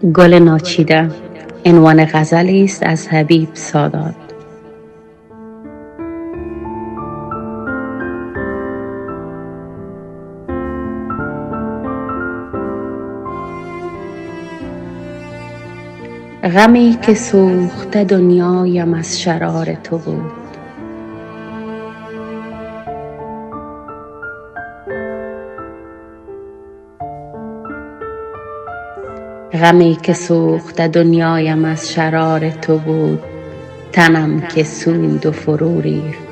گل ناچیده عنوان غزلی است از حبیب سادات. غمی که سوخته دنیایم از شرار تو بود، غمی که سوخته دنیایم از شرار تو بود. تنم که سود و فرو ریخت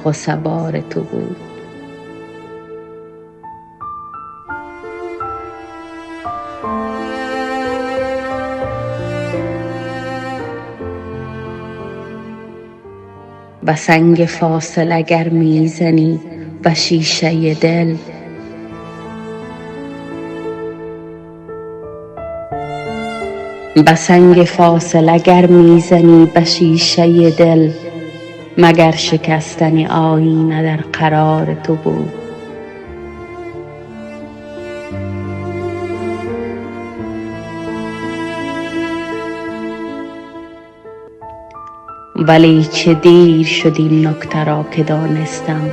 غصه بار تو بود. به سنگ فاصله گر میزنی به شیشه دل، به سنگ فاصله گر میزنی به شیشه دل، مگر شکستن آیینه در قرار تو بود. ولی چه دیر شد این نکته را که دانستم،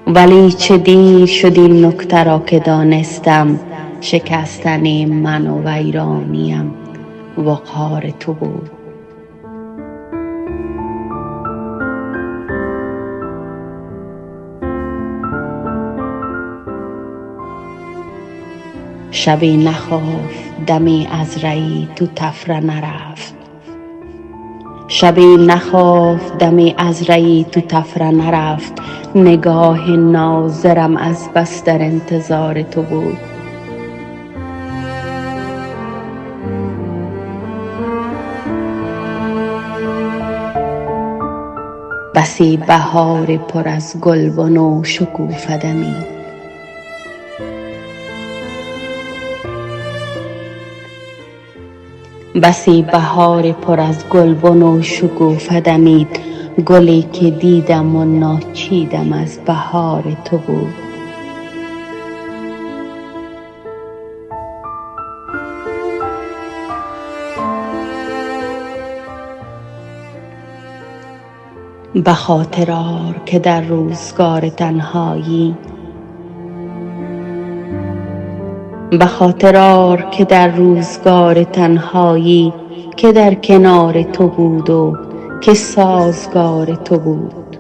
ولی چه دیر شد این نکته را که دانستم. شکستن من و ویرانیم وقار تو بود. شبی نخفت دمی از ری تو تفره نرفت، شبی نخفت دمی از ری تو تفره نرفت. نگاه ناظرم از بس در انتظار تو بود. بسی بهار پر از گلبن و شکوفه دمید، بسی بهار پر از گلبن و شکوفه دمید. گلی که دیدم و ناچیدم از بهار تو بود. به خاطر آر که در روزگار تنهایی، به خاطر آر که در روزگار تنهایی، که در کنار تو بود و که سازگار تو بود.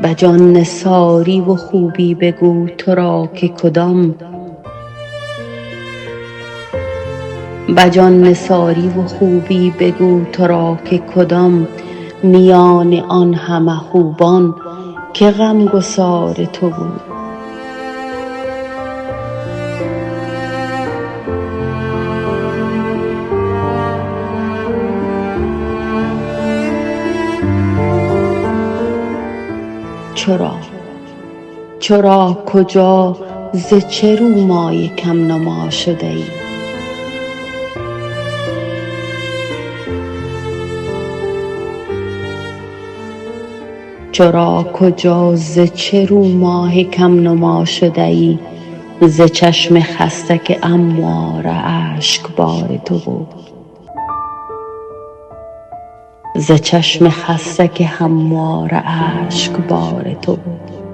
به جان نثاری و خوبی بگو تو را که کدام، به جان نثاری و خوبی بگو تو را که کدام. میان آن همه خوبان که غمگسار تو بود. چرا کجا ز چه رو مایه کم نما شده ای؟ چرا کجا ز چه رو ماه کم نما شده ای؟ ز چشم خسته که اموار اشک بار تو بود، ز چشم خسته که هموار اشک بار تو بود.